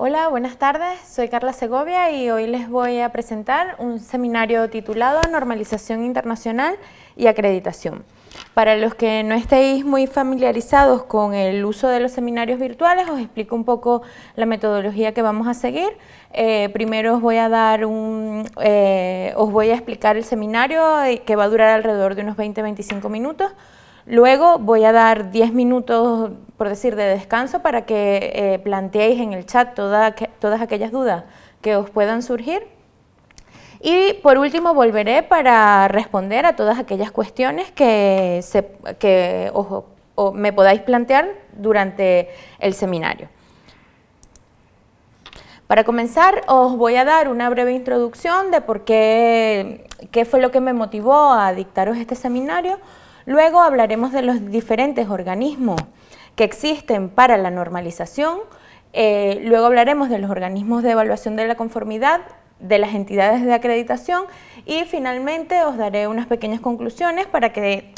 Hola, buenas tardes. Soy Carla Segovia y hoy les voy a presentar un seminario titulado Normalización Internacional y Acreditación. Para los que no estéis muy familiarizados con el uso de los seminarios virtuales, os explico un poco la metodología que vamos a seguir. Primero os voy a explicar el seminario que va a durar alrededor de unos 20-25 minutos. Luego voy a dar 10 minutos, por decir, de descanso para que planteéis en el chat todas aquellas dudas que os puedan surgir. Y por último volveré para responder a todas aquellas cuestiones que me podáis plantear durante el seminario. Para comenzar, os voy a dar una breve introducción de qué fue lo que me motivó a dictaros este seminario. Luego hablaremos de los diferentes organismos que existen para la normalización. Luego hablaremos de los organismos de evaluación de la conformidad, de las entidades de acreditación y finalmente os daré unas pequeñas conclusiones para que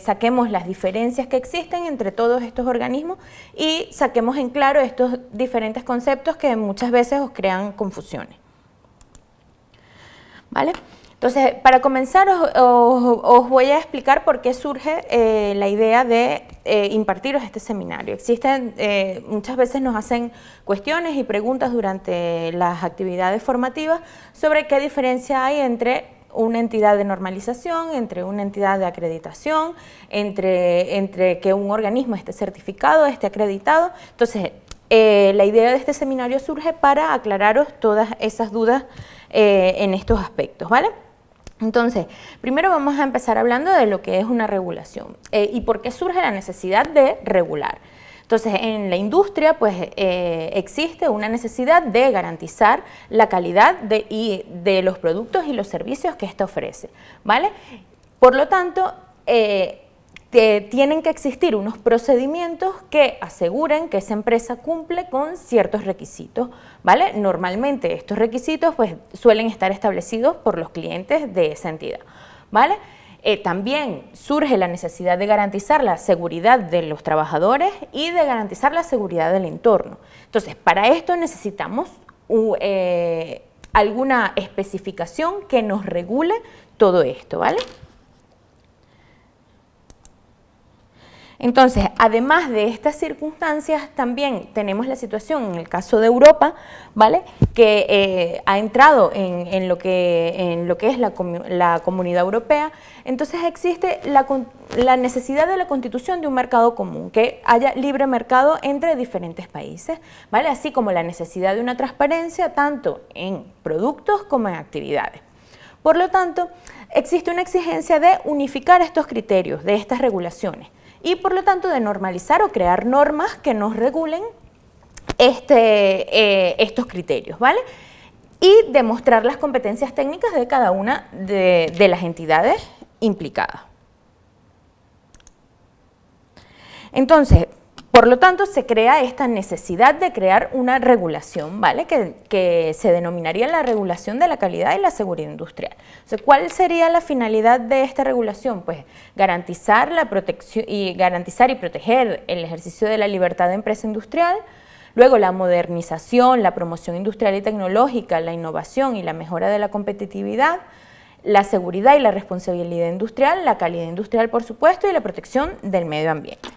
saquemos las diferencias que existen entre todos estos organismos y saquemos en claro estos diferentes conceptos que muchas veces os crean confusiones. ¿Vale? Entonces, para comenzar os voy a explicar por qué surge la idea de impartiros este seminario. Muchas veces nos hacen cuestiones y preguntas durante las actividades formativas sobre qué diferencia hay entre una entidad de normalización, entre una entidad de acreditación, entre que un organismo esté certificado, esté acreditado. Entonces, la idea de este seminario surge para aclararos todas esas dudas en estos aspectos, ¿vale? Entonces, primero vamos a empezar hablando de lo que es una regulación y por qué surge la necesidad de regular. Entonces, en la industria pues, existe una necesidad de garantizar la calidad de los productos y los servicios que ésta ofrece, ¿vale? Por lo tanto, tienen que existir unos procedimientos que aseguren que esa empresa cumple con ciertos requisitos, ¿vale? Normalmente estos requisitos pues, suelen estar establecidos por los clientes de esa entidad, ¿vale? También surge la necesidad de garantizar la seguridad de los trabajadores y de garantizar la seguridad del entorno. Entonces, para esto necesitamos alguna especificación que nos regule todo esto, ¿vale? Entonces, además de estas circunstancias, también tenemos la situación en el caso de Europa, ¿vale? Que ha entrado en lo que es la Comunidad Europea. Entonces existe la necesidad de la constitución de un mercado común, que haya libre mercado entre diferentes países, ¿vale? Así como la necesidad de una transparencia tanto en productos como en actividades. Por lo tanto, existe una exigencia de unificar estos criterios, de estas regulaciones, y por lo tanto de normalizar o crear normas que nos regulen estos criterios, ¿vale? Y demostrar las competencias técnicas de cada una de las entidades implicadas. Entonces, por lo tanto, se crea esta necesidad de crear una regulación, ¿vale? Que se denominaría la regulación de la calidad y la seguridad industrial. O sea, ¿cuál sería la finalidad de esta regulación? Pues garantizar la protección y proteger el ejercicio de la libertad de empresa industrial, luego la modernización, la promoción industrial y tecnológica, la innovación y la mejora de la competitividad, la seguridad y la responsabilidad industrial, la calidad industrial, por supuesto, y la protección del medio ambiente.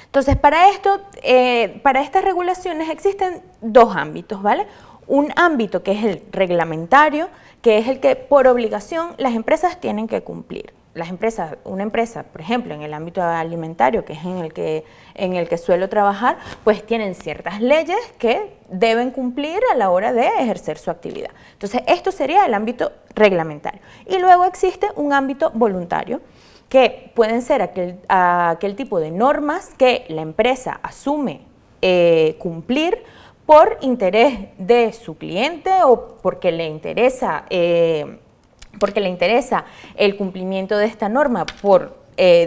Entonces, para estas regulaciones existen dos ámbitos, ¿vale? Un ámbito que es el reglamentario, que es el que por obligación las empresas tienen que cumplir. Una empresa, por ejemplo, en el ámbito alimentario, que es en el que suelo trabajar, pues tienen ciertas leyes que deben cumplir a la hora de ejercer su actividad. Entonces, esto sería el ámbito reglamentario. Y luego existe un ámbito voluntario, que pueden ser aquel tipo de normas que la empresa asume cumplir por interés de su cliente o porque le interesa el cumplimiento de esta norma por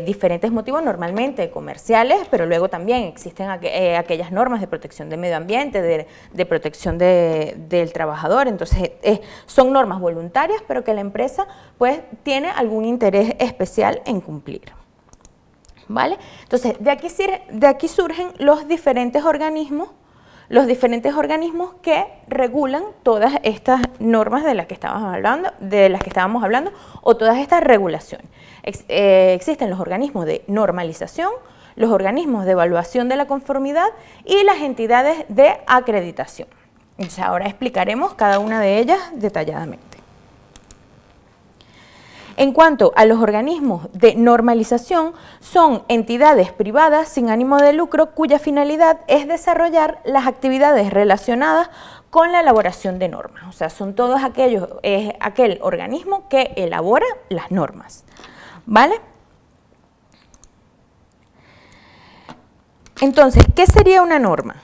diferentes motivos, normalmente comerciales, pero luego también existen aquellas normas de protección del medio ambiente, de protección del trabajador. Entonces son normas voluntarias, pero que la empresa pues tiene algún interés especial en cumplir. ¿vale? Entonces, de aquí surgen los diferentes organismos que regulan todas estas normas de las que estábamos hablando, o todas estas regulaciones. Existen los organismos de normalización, los organismos de evaluación de la conformidad y las entidades de acreditación. Entonces, ahora explicaremos cada una de ellas detalladamente. En cuanto a los organismos de normalización, son entidades privadas sin ánimo de lucro cuya finalidad es desarrollar las actividades relacionadas con la elaboración de normas. O sea, son todos aquel organismo que elabora las normas, ¿vale? Entonces, ¿qué sería una norma?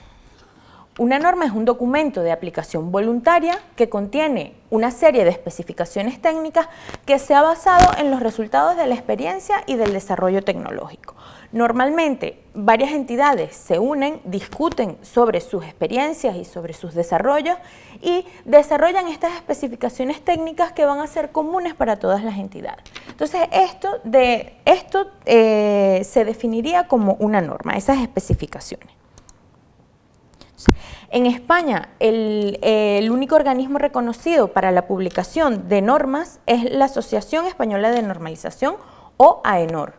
Una norma es un documento de aplicación voluntaria que contiene una serie de especificaciones técnicas que se ha basado en los resultados de la experiencia y del desarrollo tecnológico. Normalmente, varias entidades se unen, discuten sobre sus experiencias y sobre sus desarrollos y desarrollan estas especificaciones técnicas que van a ser comunes para todas las entidades. Entonces, esto se definiría como una norma, esas especificaciones. En España, el único organismo reconocido para la publicación de normas es la Asociación Española de Normalización, o AENOR.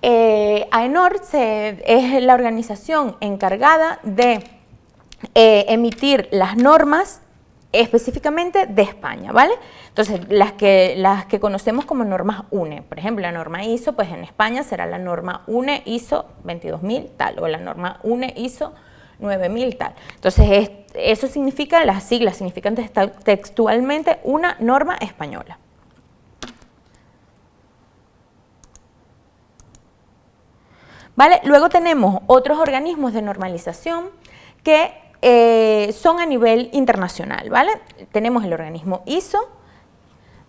AENOR es la organización encargada de emitir las normas específicamente de España, ¿vale? Entonces, las que conocemos como normas UNE, por ejemplo, la norma ISO, pues en España será la norma UNE ISO 22000 tal, o la norma UNE ISO 9000 tal. Entonces, eso significa, las siglas significan textualmente una norma española. ¿Vale? Luego tenemos otros organismos de normalización que son a nivel internacional, ¿vale? Tenemos el organismo ISO,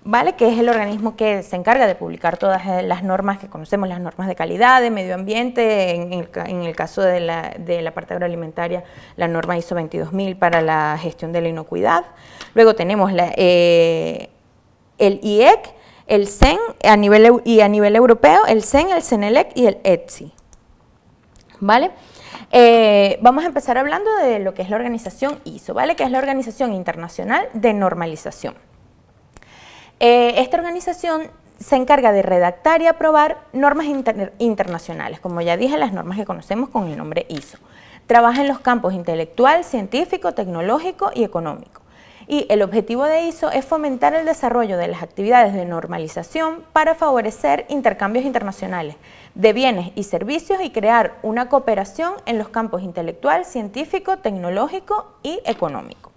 ¿vale? Que es el organismo que se encarga de publicar todas las normas que conocemos, las normas de calidad, de medio ambiente, en el caso de la parte agroalimentaria, la norma ISO 22000 para la gestión de la inocuidad. Luego tenemos el IEC, el CEN, a nivel europeo, el CEN, el CENELEC y el ETSI, ¿vale? Vamos a empezar hablando de lo que es la organización ISO, ¿vale? Que es la Organización Internacional de Normalización. Esta organización se encarga de redactar y aprobar normas internacionales, como ya dije, las normas que conocemos con el nombre ISO. Trabaja en los campos intelectual, científico, tecnológico y económico. Y el objetivo de ISO es fomentar el desarrollo de las actividades de normalización para favorecer intercambios internacionales de bienes y servicios y crear una cooperación en los campos intelectual, científico, tecnológico y económico.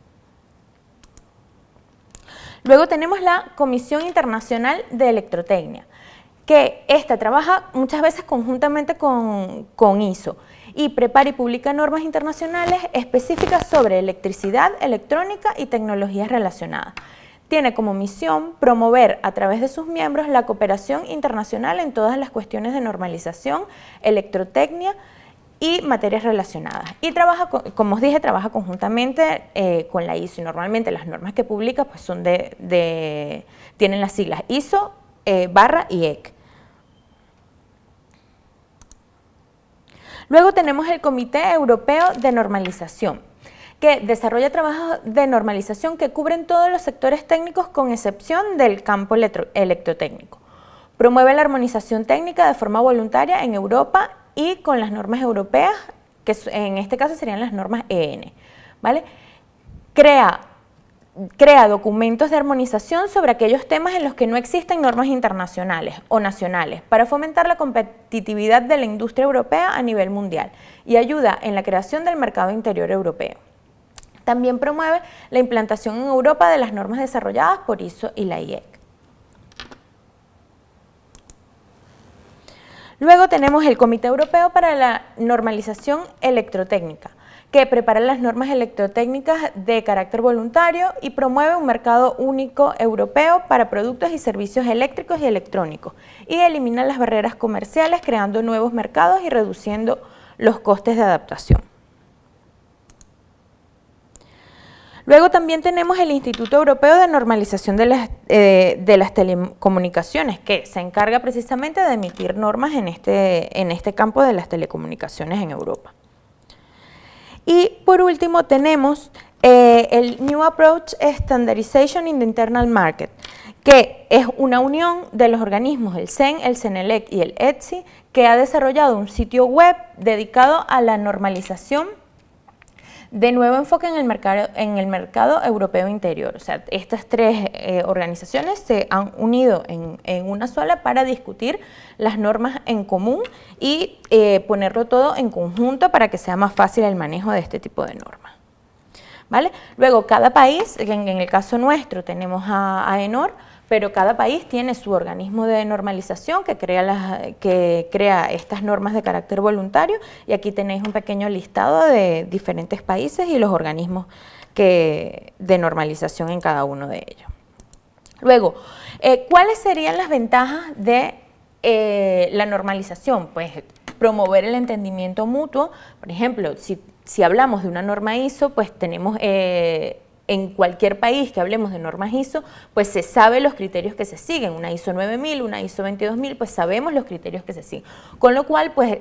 Luego tenemos la Comisión Internacional de Electrotecnia, que esta trabaja muchas veces conjuntamente con ISO y prepara y publica normas internacionales específicas sobre electricidad, electrónica y tecnologías relacionadas. Tiene como misión promover a través de sus miembros la cooperación internacional en todas las cuestiones de normalización, electrotecnia y materias relacionadas. Y trabaja, como os dije, trabaja conjuntamente con la ISO y normalmente las normas que publica pues son tienen las siglas ISO /IEC. Luego tenemos el Comité Europeo de Normalización, que desarrolla trabajos de normalización que cubren todos los sectores técnicos con excepción del campo electrotécnico. Promueve la armonización técnica de forma voluntaria en Europa y con las normas europeas, que en este caso serían las normas EN, ¿vale? Crea documentos de armonización sobre aquellos temas en los que no existen normas internacionales o nacionales para fomentar la competitividad de la industria europea a nivel mundial y ayuda en la creación del mercado interior europeo. También promueve la implantación en Europa de las normas desarrolladas por ISO y la IEC. Luego tenemos el Comité Europeo para la Normalización Electrotécnica, que prepara las normas electrotécnicas de carácter voluntario y promueve un mercado único europeo para productos y servicios eléctricos y electrónicos, y elimina las barreras comerciales creando nuevos mercados y reduciendo los costes de adaptación. Luego también tenemos el Instituto Europeo de Normalización de las Telecomunicaciones, que se encarga precisamente de emitir normas en este campo de las telecomunicaciones en Europa. Y por último tenemos el New Approach Standardization in the Internal Market, que es una unión de los organismos, el CEN, el CENELEC y el ETSI, que ha desarrollado un sitio web dedicado a la normalización de nuevo enfoque en el mercado europeo interior. O sea, estas tres organizaciones se han unido en una sola para discutir las normas en común y ponerlo todo en conjunto para que sea más fácil el manejo de este tipo de normas. ¿Vale? Luego, cada país, en el caso nuestro tenemos a AENOR, pero cada país tiene su organismo de normalización que crea estas normas de carácter voluntario, y aquí tenéis un pequeño listado de diferentes países y los organismos de normalización en cada uno de ellos. Luego, ¿cuáles serían las ventajas de la normalización? Pues promover el entendimiento mutuo. Por ejemplo, si hablamos de una norma ISO, pues tenemos en cualquier país que hablemos de normas ISO, pues se sabe los criterios que se siguen, una ISO 9000, una ISO 22000, pues sabemos los criterios que se siguen. Con lo cual, pues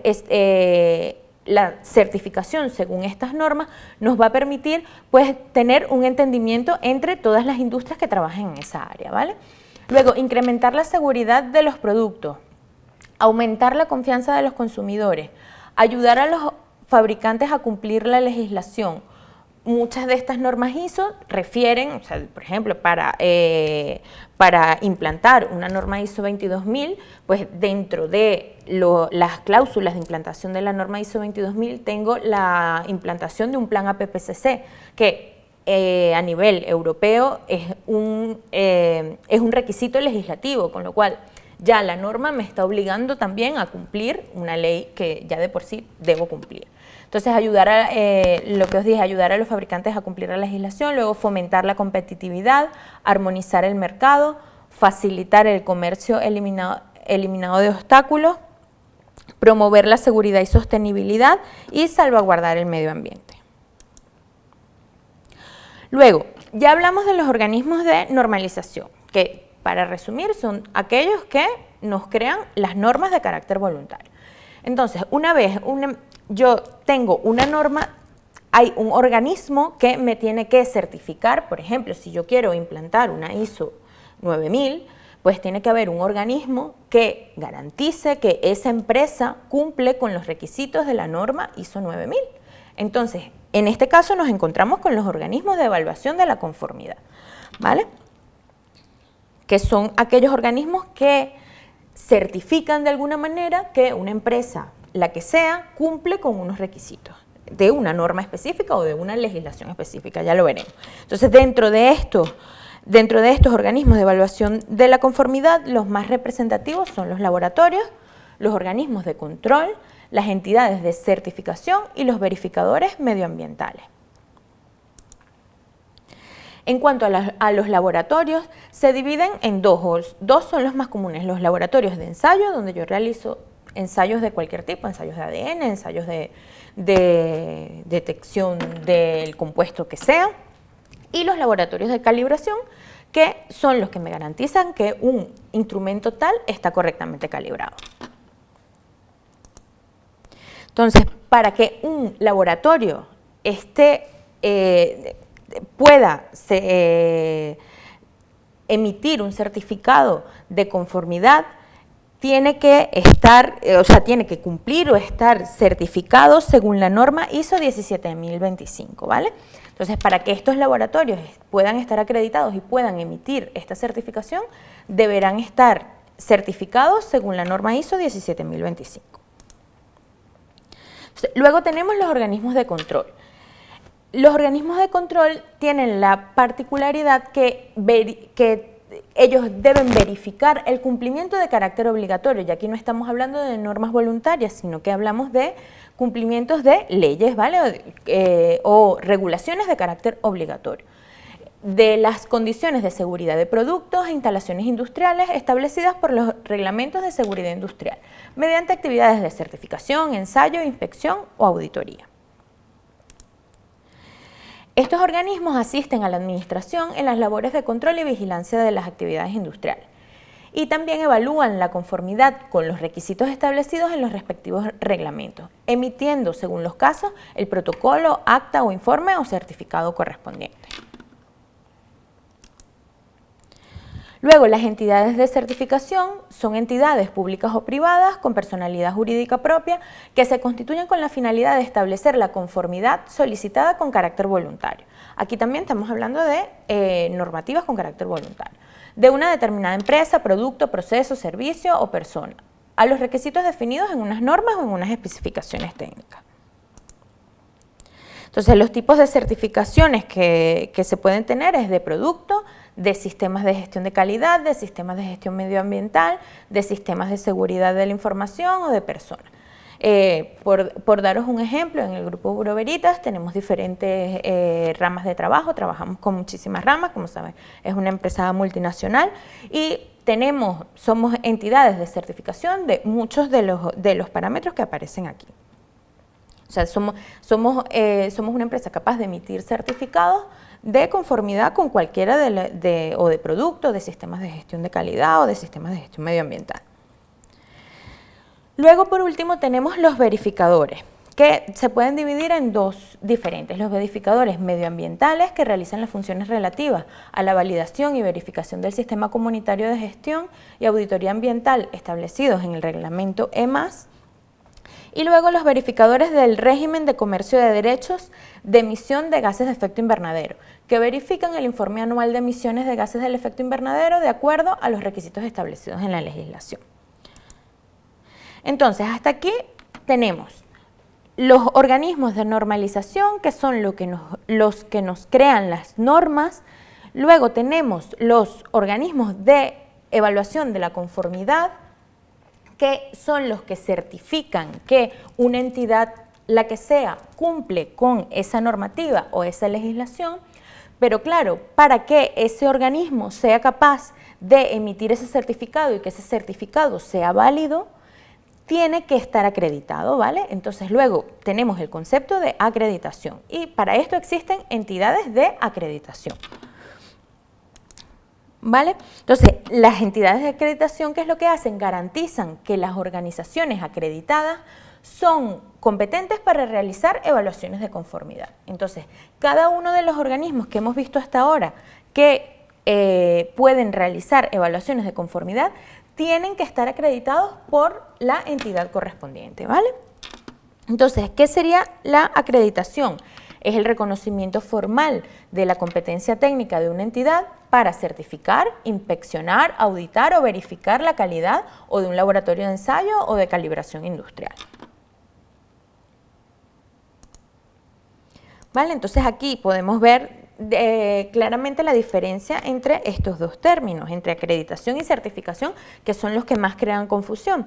la certificación según estas normas nos va a permitir pues tener un entendimiento entre todas las industrias que trabajen en esa área, ¿vale? Luego, incrementar la seguridad de los productos, aumentar la confianza de los consumidores, ayudar a los fabricantes a cumplir la legislación. Muchas de estas normas ISO refieren, o sea, por ejemplo, para implantar una norma ISO 22000, pues dentro de las cláusulas de implantación de la norma ISO 22000 tengo la implantación de un plan APPCC, que a nivel europeo es un requisito legislativo, con lo cual ya la norma me está obligando también a cumplir una ley que ya de por sí debo cumplir. Entonces, lo que os dije, ayudar a los fabricantes a cumplir la legislación, luego fomentar la competitividad, armonizar el mercado, facilitar el comercio eliminado de obstáculos, promover la seguridad y sostenibilidad y salvaguardar el medio ambiente. Luego, ya hablamos de los organismos de normalización, que para resumir son aquellos que nos crean las normas de carácter voluntario. Entonces, una vez yo tengo una norma, hay un organismo que me tiene que certificar. Por ejemplo, si yo quiero implantar una ISO 9000, pues tiene que haber un organismo que garantice que esa empresa cumple con los requisitos de la norma ISO 9000. Entonces, en este caso nos encontramos con los organismos de evaluación de la conformidad, ¿vale? Que son aquellos organismos que certifican de alguna manera que una empresa, la que sea, cumple con unos requisitos de una norma específica o de una legislación específica, ya lo veremos. Entonces, dentro de estos organismos de evaluación de la conformidad, los más representativos son los laboratorios, los organismos de control, las entidades de certificación y los verificadores medioambientales. En cuanto a los laboratorios, se dividen en dos son los más comunes: los laboratorios de ensayo, donde yo realizo ensayos de cualquier tipo, ensayos de ADN, ensayos de detección del compuesto que sea, y los laboratorios de calibración, que son los que me garantizan que un instrumento tal está correctamente calibrado. Entonces, para que un laboratorio pueda emitir un certificado de conformidad, tiene que cumplir o estar certificado según la norma ISO 17025, ¿vale? Entonces, para que estos laboratorios puedan estar acreditados y puedan emitir esta certificación, deberán estar certificados según la norma ISO 17025. Luego tenemos los organismos de control. Los organismos de control tienen la particularidad que ellos deben verificar el cumplimiento de carácter obligatorio, y aquí no estamos hablando de normas voluntarias, sino que hablamos de cumplimientos de leyes, ¿vale? O regulaciones de carácter obligatorio, de las condiciones de seguridad de productos e instalaciones industriales establecidas por los reglamentos de seguridad industrial, mediante actividades de certificación, ensayo, inspección o auditoría. Estos organismos asisten a la administración en las labores de control y vigilancia de las actividades industriales y también evalúan la conformidad con los requisitos establecidos en los respectivos reglamentos, emitiendo, según los casos, el protocolo, acta o informe o certificado correspondiente. Luego, las entidades de certificación son entidades públicas o privadas con personalidad jurídica propia que se constituyen con la finalidad de establecer la conformidad solicitada con carácter voluntario. Aquí también estamos hablando de normativas con carácter voluntario, de una determinada empresa, producto, proceso, servicio o persona, a los requisitos definidos en unas normas o en unas especificaciones técnicas. Entonces, los tipos de certificaciones que se pueden tener es de producto, de sistemas de gestión de calidad, de sistemas de gestión medioambiental, de sistemas de seguridad de la información o de personas. Por daros un ejemplo, en el grupo Bureau Veritas tenemos diferentes ramas de trabajo, trabajamos con muchísimas ramas, como saben, es una empresa multinacional y somos entidades de certificación de muchos de los parámetros que aparecen aquí. O sea, somos una empresa capaz de emitir certificados de conformidad con cualquiera o de productos, de sistemas de gestión de calidad o de sistemas de gestión medioambiental. Luego, por último, tenemos los verificadores, que se pueden dividir en dos diferentes. Los verificadores medioambientales, que realizan las funciones relativas a la validación y verificación del sistema comunitario de gestión y auditoría ambiental establecidos en el reglamento EMAS. Y luego los verificadores del régimen de comercio de derechos de emisión de gases de efecto invernadero, que verifican el informe anual de emisiones de gases del efecto invernadero de acuerdo a los requisitos establecidos en la legislación. Entonces, hasta aquí tenemos los organismos de normalización, que son los que nos crean las normas. Luego tenemos los organismos de evaluación de la conformidad, que son los que certifican que una entidad, la que sea, cumple con esa normativa o esa legislación, pero claro, para que ese organismo sea capaz de emitir ese certificado y que ese certificado sea válido, tiene que estar acreditado, ¿vale? Entonces luego tenemos el concepto de acreditación y para esto existen entidades de acreditación. ¿Vale? Entonces, las entidades de acreditación, ¿qué es lo que hacen? Garantizan que las organizaciones acreditadas son competentes para realizar evaluaciones de conformidad. Entonces, cada uno de los organismos que hemos visto hasta ahora que pueden realizar evaluaciones de conformidad tienen que estar acreditados por la entidad correspondiente, ¿vale? Entonces, ¿qué sería la acreditación? Es el reconocimiento formal de la competencia técnica de una entidad para certificar, inspeccionar, auditar o verificar la calidad o de un laboratorio de ensayo o de calibración industrial. ¿Vale? Entonces aquí podemos ver claramente la diferencia entre estos dos términos, entre acreditación y certificación, que son los que más crean confusión.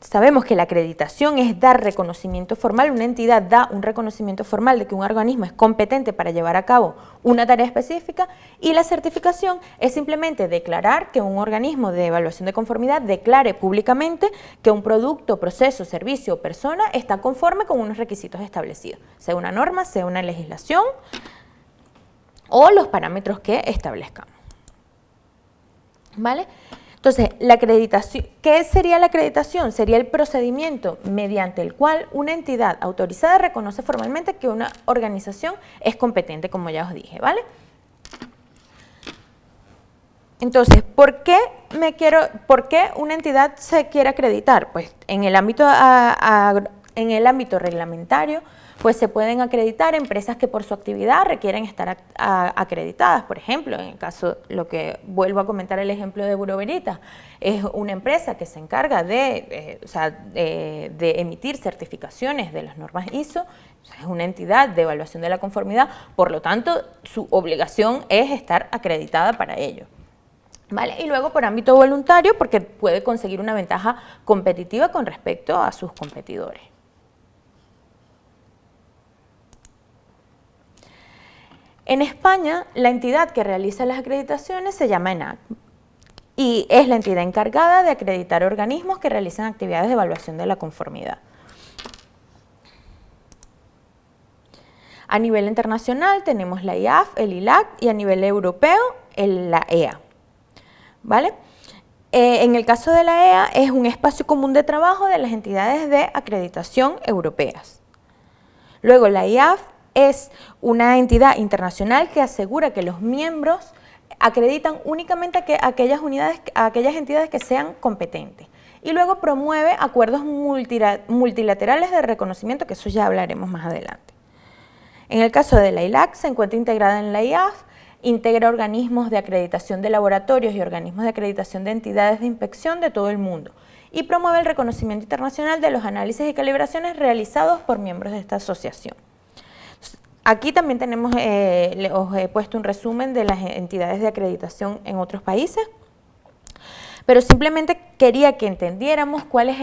Sabemos que la acreditación es dar reconocimiento formal, una entidad da un reconocimiento formal de que un organismo es competente para llevar a cabo una tarea específica, y la certificación es simplemente declarar que un organismo de evaluación de conformidad declare públicamente que un producto, proceso, servicio o persona está conforme con unos requisitos establecidos, sea una norma, sea una legislación o los parámetros que establezcamos. ¿Vale? Entonces, la acreditación, ¿qué sería la acreditación? Sería el procedimiento mediante el cual una entidad autorizada reconoce formalmente que una organización es competente, como ya os dije, ¿vale? Entonces, ¿por qué una entidad se quiere acreditar? Pues en el ámbito reglamentario, pues se pueden acreditar empresas que por su actividad requieren estar acreditadas. Por ejemplo, en el caso, vuelvo a comentar el ejemplo de Bureau Veritas, es una empresa que se encarga de emitir certificaciones de las normas ISO, es una entidad de evaluación de la conformidad, por lo tanto, su obligación es estar acreditada para ello. ¿Vale? Y luego por ámbito voluntario, porque puede conseguir una ventaja competitiva con respecto a sus competidores. En España, la entidad que realiza las acreditaciones se llama ENAC y es la entidad encargada de acreditar organismos que realizan actividades de evaluación de la conformidad. A nivel internacional tenemos la IAF, el ILAC y a nivel europeo la EA. ¿Vale? En el caso de la EA es un espacio común de trabajo de las entidades de acreditación europeas. Luego la IAF es una entidad internacional que asegura que los miembros acreditan únicamente a aquellas entidades que sean competentes. Y luego promueve acuerdos multilaterales de reconocimiento, que eso ya hablaremos más adelante. En el caso de la ILAC se encuentra integrada en la IAF, integra organismos de acreditación de laboratorios y organismos de acreditación de entidades de inspección de todo el mundo y promueve el reconocimiento internacional de los análisis y calibraciones realizados por miembros de esta asociación. Aquí también tenemos, os he puesto un resumen de las entidades de acreditación en otros países, pero simplemente quería que entendiéramos cuál es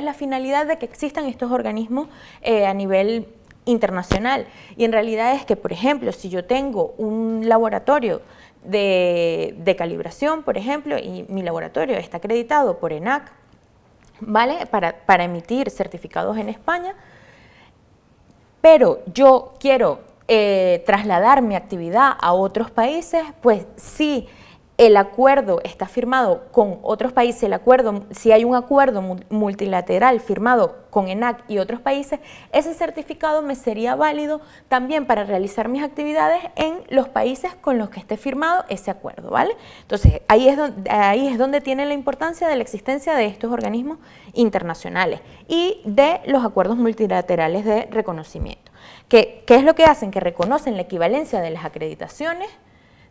la finalidad de que existan estos organismos a nivel internacional. Y en realidad es que, por ejemplo, si yo tengo un laboratorio de calibración, por ejemplo, y mi laboratorio está acreditado por ENAC, ¿vale? Para emitir certificados en España, pero yo quiero trasladar mi actividad a otros países, pues sí, el acuerdo está firmado con otros países, si hay un acuerdo multilateral firmado con ENAC y otros países, ese certificado me sería válido también para realizar mis actividades en los países con los que esté firmado ese acuerdo, ¿vale? Entonces, ahí es donde tiene la importancia de la existencia de estos organismos internacionales y de los acuerdos multilaterales de reconocimiento. ¿Qué es lo que hacen? Que reconocen la equivalencia de las acreditaciones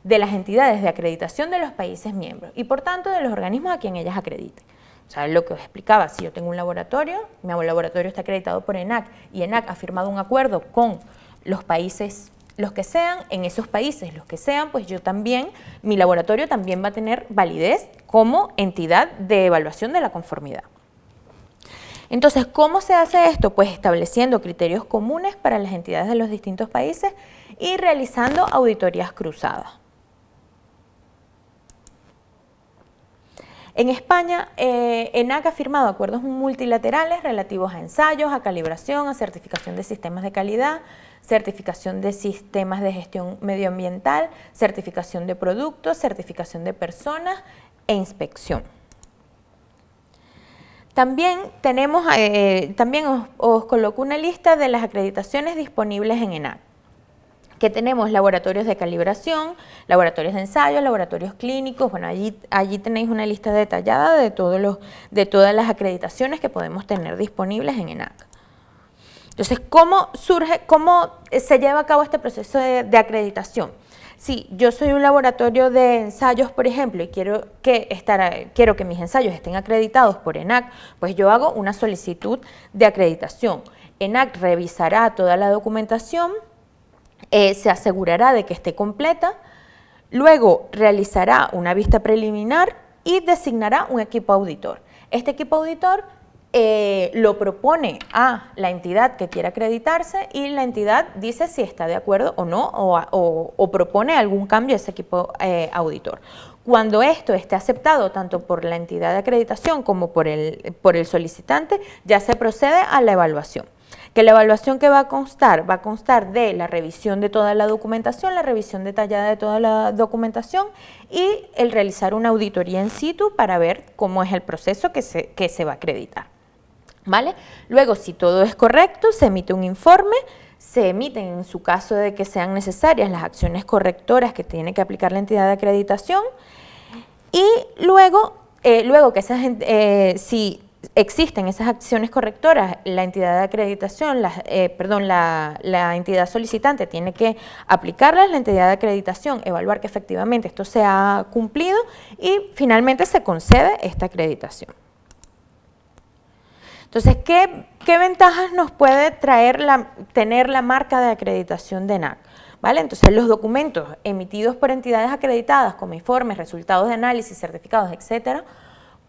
de las entidades de acreditación de los países miembros y por tanto de los organismos a quien ellas acrediten. O sea, lo que os explicaba, si yo tengo un laboratorio, mi laboratorio está acreditado por ENAC y ENAC ha firmado un acuerdo con los países, los que sean, en esos países, los que sean, pues yo también, mi laboratorio también va a tener validez como entidad de evaluación de la conformidad. Entonces, ¿cómo se hace esto? Pues estableciendo criterios comunes para las entidades de los distintos países y realizando auditorías cruzadas. En España, ENAC ha firmado acuerdos multilaterales relativos a ensayos, a calibración, a certificación de sistemas de calidad, certificación de sistemas de gestión medioambiental, certificación de productos, certificación de personas e inspección. También tenemos, os coloco una lista de las acreditaciones disponibles en ENAC, que tenemos laboratorios de calibración, laboratorios de ensayo, laboratorios clínicos. Bueno, allí tenéis una lista detallada de todas las acreditaciones que podemos tener disponibles en ENAC. Entonces, ¿cómo se lleva a cabo este proceso de acreditación? Si yo soy un laboratorio de ensayos, por ejemplo, y quiero que mis ensayos estén acreditados por ENAC, pues yo hago una solicitud de acreditación. ENAC revisará toda la documentación, se asegurará de que esté completa, luego realizará una vista preliminar y designará un equipo auditor. Este equipo auditor lo propone a la entidad que quiera acreditarse y la entidad dice si está de acuerdo o no, o propone algún cambio a ese equipo auditor. Cuando esto esté aceptado tanto por la entidad de acreditación como por el solicitante, ya se procede a la evaluación. Que la evaluación que va a constar de la revisión de toda la documentación, la revisión detallada de toda la documentación y el realizar una auditoría in situ para ver cómo es el proceso que se va a acreditar. ¿Vale? Luego, si todo es correcto, se emite un informe, se emiten en su caso de que sean necesarias las acciones correctoras que tiene que aplicar la entidad de acreditación y luego que si existen esas acciones correctoras, la entidad de acreditación, la entidad solicitante tiene que aplicarlas, la entidad de acreditación evaluar que efectivamente esto se ha cumplido y finalmente se concede esta acreditación. Entonces, ¿qué ventajas nos puede traer tener la marca de acreditación de ENAC? ¿Vale? Entonces, los documentos emitidos por entidades acreditadas como informes, resultados de análisis, certificados, etcétera,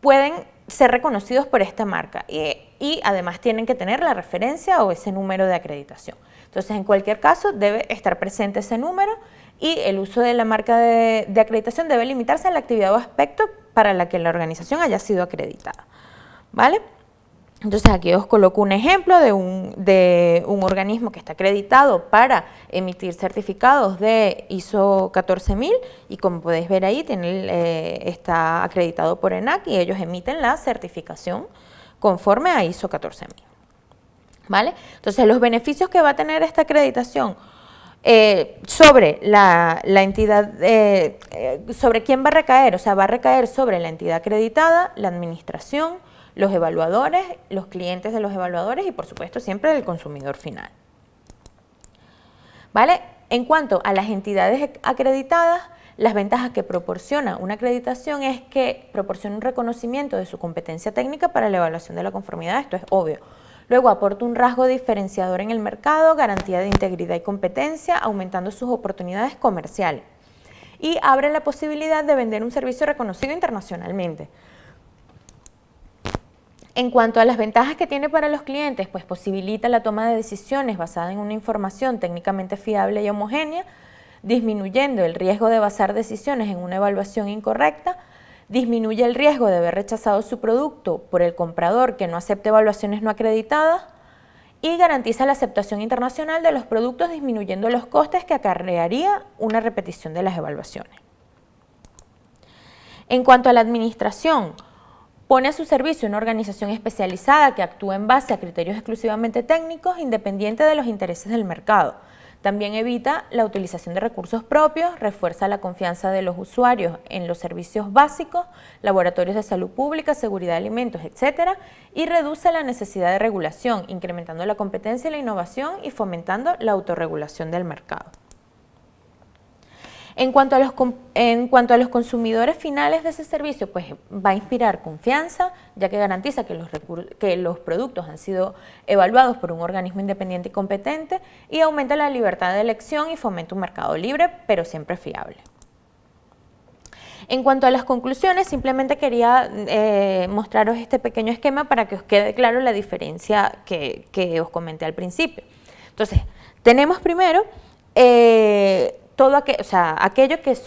pueden ser reconocidos por esta marca y además tienen que tener la referencia o ese número de acreditación. Entonces, en cualquier caso, debe estar presente ese número y el uso de la marca de acreditación debe limitarse a la actividad o aspecto para la que la organización haya sido acreditada. ¿Vale? Entonces aquí os coloco un ejemplo de un organismo que está acreditado para emitir certificados de ISO 14000 y como podéis ver ahí está acreditado por ENAC y ellos emiten la certificación conforme a ISO 14000. ¿Vale? Entonces los beneficios que va a tener esta acreditación sobre la entidad, sobre quién va a recaer, o sea, va a recaer sobre la entidad acreditada, la administración, los evaluadores, los clientes de los evaluadores y por supuesto siempre el consumidor final. ¿Vale? En cuanto a las entidades acreditadas, las ventajas que proporciona una acreditación es que proporciona un reconocimiento de su competencia técnica para la evaluación de la conformidad, esto es obvio. Luego aporta un rasgo diferenciador en el mercado, garantía de integridad y competencia, aumentando sus oportunidades comerciales. Y abre la posibilidad de vender un servicio reconocido internacionalmente. En cuanto a las ventajas que tiene para los clientes, pues posibilita la toma de decisiones basada en una información técnicamente fiable y homogénea, disminuyendo el riesgo de basar decisiones en una evaluación incorrecta, disminuye el riesgo de haber rechazado su producto por el comprador que no acepte evaluaciones no acreditadas y garantiza la aceptación internacional de los productos disminuyendo los costes que acarrearía una repetición de las evaluaciones. En cuanto a la administración, pone a su servicio una organización especializada que actúa en base a criterios exclusivamente técnicos, independiente de los intereses del mercado. También evita la utilización de recursos propios, refuerza la confianza de los usuarios en los servicios básicos, laboratorios de salud pública, seguridad de alimentos, etc. Y reduce la necesidad de regulación, incrementando la competencia y la innovación y fomentando la autorregulación del mercado. En cuanto a los consumidores finales de ese servicio, pues va a inspirar confianza, ya que garantiza que los productos han sido evaluados por un organismo independiente y competente y aumenta la libertad de elección y fomenta un mercado libre, pero siempre fiable. En cuanto a las conclusiones, simplemente quería mostraros este pequeño esquema para que os quede claro la diferencia que os comenté al principio. Entonces, tenemos primero aquello que es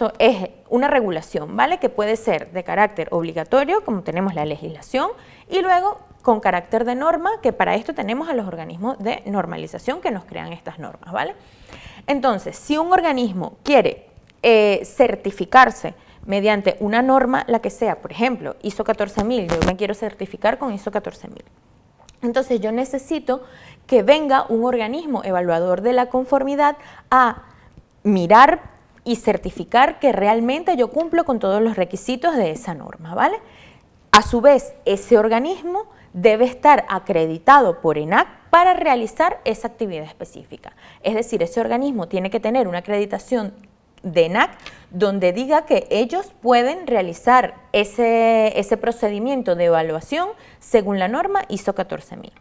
una regulación, ¿vale? Que puede ser de carácter obligatorio, como tenemos la legislación, y luego con carácter de norma, que para esto tenemos a los organismos de normalización que nos crean estas normas, ¿vale? Entonces, si un organismo quiere certificarse mediante una norma, la que sea, por ejemplo, ISO 14000, yo me quiero certificar con ISO 14000. Entonces yo necesito que venga un organismo evaluador de la conformidad a mirar y certificar que realmente yo cumplo con todos los requisitos de esa norma, ¿vale? A su vez, ese organismo debe estar acreditado por ENAC para realizar esa actividad específica. Es decir, ese organismo tiene que tener una acreditación de ENAC donde diga que ellos pueden realizar ese procedimiento de evaluación según la norma ISO 14000.